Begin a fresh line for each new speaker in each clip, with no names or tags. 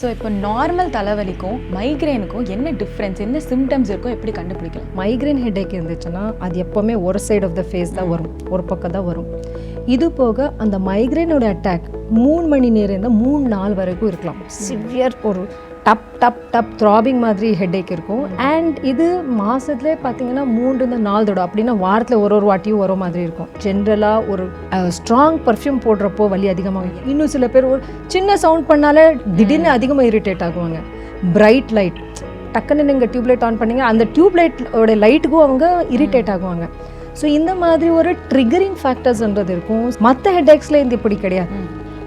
So இப்போ normal தலைவலிக்கும் மைக்ரேனுக்கும் என்ன difference, என்ன சிம்டம்ஸ் இருக்கும், எப்படி கண்டுபிடிக்கலாம்?
மைக்ரேன் ஹெட்டேக் இருந்துச்சுன்னா அது எப்போவுமே ஒரு சைடு ஆஃப் த ஃபேஸ் தான் வரும், ஒரு பக்கம் தான் வரும். இது போக அந்த மைக்ரேனோட அட்டாக் 3 மணி நேரம் இருந்தால் 3 நாள் வரைக்கும் இருக்கலாம். சிவியர் ஒரு டப் டப் டப் த்ராபிங் மாதிரி ஹெட்டேக் இருக்கும். அண்ட் இது மாதத்துலேயே பார்த்தீங்கன்னா 3-4 தடவை, அப்படின்னா வாரத்தில் ஒரு வாட்டியும் வர மாதிரி இருக்கும். ஜென்ரலாக ஒரு ஸ்ட்ராங் பர்ஃப்யூம் போடுறப்போ வலி அதிகமாக. இன்னும் சில பேர் ஒரு சின்ன சவுண்ட் பண்ணாலே திடீர்னு அதிகமாக இரிட்டேட் ஆகுவாங்க. பிரைட் லைட் டக்குன்னு நீங்கள் டியூப்லைட் ஆன் பண்ணீங்க, அந்த டியூப்லைட்டோட லைட்டுக்கும் அவங்க இரிட்டேட் ஆகுவாங்க. ஸோ இந்த மாதிரி ஒரு ட்ரிகரிங் ஃபேக்டர்ஸ்ன்றது இருக்கும். மற்ற ஹெட்டேக்ஸில் இந்த இப்படி கிடையாது.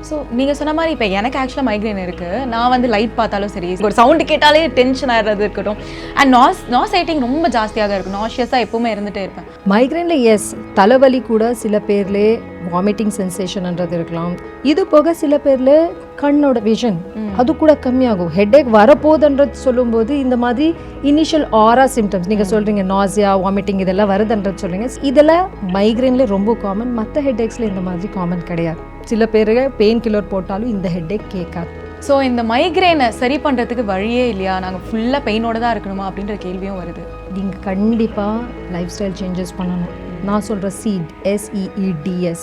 ஸோ நீங்கள் சொன்ன மாதிரி இப்போ எனக்கு ஆக்சுவலாக மைக்ரேன் இருக்குது. நான் வந்து லைட் பார்த்தாலும் சரி, ஒரு சவுண்டு கேட்டாலே டென்ஷன் ஆகிறது இருக்கட்டும். அண்ட் நாசைட்டிங் ரொம்ப ஜாஸ்தியாக இருக்கும். நாஷியஸாக எப்பவுமே இருந்துகிட்டே இருப்பேன்.
மைக்ரேனில் எஸ், தலைவலி கூட சில பேர்லேயே வாமிட்டிங் சென்சேஷன்ன்றது இருக்கலாம். இது போக சில பேரில் கண்ணோட விஷன் அது கூட கம்மியாகும். ஹெட்டேக் வரப்போகுதுன்றது சொல்லும்போது இந்த மாதிரி இனிஷியல் ஆரா சிம்டம்ஸ் நீங்கள் சொல்கிறீங்க, நாசியா, வாமிட்டிங் இதெல்லாம் வருதுன்றது சொல்கிறீங்க. இதெல்லாம் மைக்ரேனில் ரொம்ப காமன். மற்ற ஹெட்டேக்ஸில் இந்த மாதிரி காமன் கிடையாது. சில பேர் பெயின் கில்லர் போட்டாலும் இந்த ஹெட்டேக் கேட்காது.
ஸோ இந்த மைக்ரேனை சரி பண்ணுறதுக்கு வழியே இல்லையா, நாங்கள் ஃபுல்லாக பெயினோடு தான் இருக்கணுமா அப்படின்ற கேள்வியும் வருது.
நீங்கள் கண்டிப்பாக லைஃப் ஸ்டைல் சேஞ்சஸ் பண்ணணும். நான் சொல்கிற சீட் SEEDS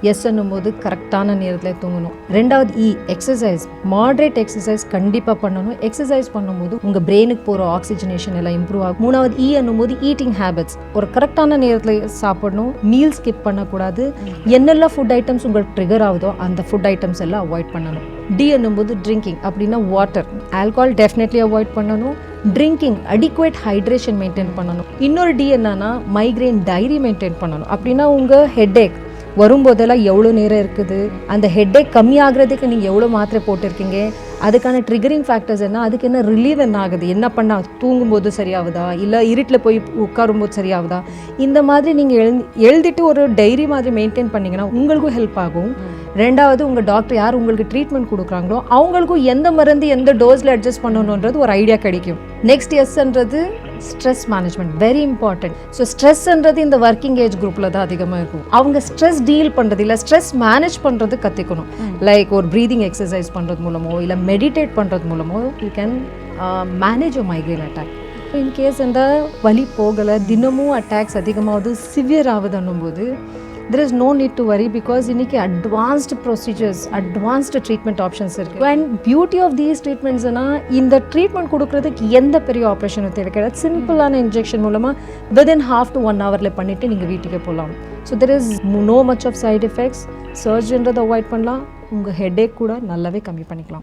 எஸ் என்னும்போது கரெக்டான நேரத்தில் தூங்கணும். 2வது எக்ஸசைஸ், மாட்ரேட் எக்ஸசைஸ் கண்டிப்பாக பண்ணணும். எக்ஸசைஸ் பண்ணும்போது உங்கள் பிரெயினுக்கு போகிற ஆக்சிஜனேஷன் எல்லாம் இம்ப்ரூவ் ஆகும். 3வது என்னும்போது ஈட்டிங் ஹேபிட்ஸ், ஒரு கரெக்டான நேரத்தில் சாப்பிடணும். மீல் ஸ்கிப் பண்ணக்கூடாது. என்னெல்லாம் ஃபுட் ஐட்டம்ஸ் உங்களுக்கு ட்ரிகர் ஆகுதோ அந்த ஃபுட் ஐட்டம்ஸ் எல்லாம் அவாய்ட் பண்ணணும். டி என்னும்போது ட்ரிங்கிங், அப்படின்னா வாட்டர், ஆல்கஹால் டெஃபினெட்லி அவாய்ட் பண்ணணும். ட்ரிங்கிங், அடிக்குவேட் ஹைட்ரேஷன் மெயின்டைன் பண்ணணும். இன்னொரு டி என்னன்னா மைக்ரேன் டைரி மெயின்டைன் பண்ணணும். அப்படின்னா உங்கள் ஹெட்டேக் வரும்போதெல்லாம் எவ்வளோ நேரம் இருக்குது, அந்த ஹெட்டேக் கம்மியாகிறதுக்கு நீங்கள் எவ்வளோ மாத்திரை போட்டிருக்கீங்க, அதுக்கான ட்ரிகரிங் ஃபேக்டர்ஸ் என்ன, அதுக்கு என்ன ரிலீவ் என்ன ஆகுது, என்ன பண்ணால் தூங்கும்போது சரியாகுதா, இல்லை இருட்டில் போய் உட்காரும்போது சரியாகுதா, இந்த மாதிரி நீங்கள் எழுதிட்டு ஒரு டைரி மாதிரி மெயின்டைன் பண்ணிங்கன்னா உங்களுக்கும் ஹெல்ப் ஆகும். 2வது உங்கள் டாக்டர் யார் உங்களுக்கு ட்ரீட்மெண்ட் கொடுக்குறாங்களோ அவங்களுக்கும் எந்த மருந்து எந்த டோஸில் அட்ஜஸ்ட் பண்ணணுன்றது ஒரு ஐடியா கிடைக்கும். நெக்ஸ்ட் எஸ்ன்றது stress management, very important. So ஸ்ட்ரெஸ்ன்றது இந்த ஒர்க்கிங் ஏஜ் குரூப்பில் தான் அதிகமாக இருக்கும். அவங்க ஸ்ட்ரெஸ் டீல் பண்ணுறது இல்லை, ஸ்ட்ரெஸ் மேனேஜ் பண்ணுறது கற்றுக்கணும். லைக் ஒரு ப்ரீதிங் எக்ஸசைஸ் பண்ணுறது மூலமோ இல்லை மெடிடேட் பண்ணுறது மூலமோ you can manage a migraine attack. In case இந்த வலி போகலை, தினமும் அட்டாக்ஸ் அதிகமாகுது, சிவியர் ஆகுதுன்னும் போது there is no need to worry, because இன்னைக்கு advanced procedures, advanced treatment options இருக்கு. And beauty of these treatments இந்த ட்ரீட்மெண்ட் கொடுக்கறதுக்கு எந்த பெரிய ஆப்ரேஷனும் தேவை கிடையாது. சிம்பிளான இன்ஜெக்ஷன் மூலமாக within half to 1 hourல பண்ணிட்டு நீங்கள் வீட்டுக்கு போகலாம். So there is no much of side effects. சர்ஜரின்றதை அவாய்ட் பண்ணலாம். உங்கள் ஹெட்டேக் கூட நல்லாவே கம்மி பண்ணிக்கலாம்.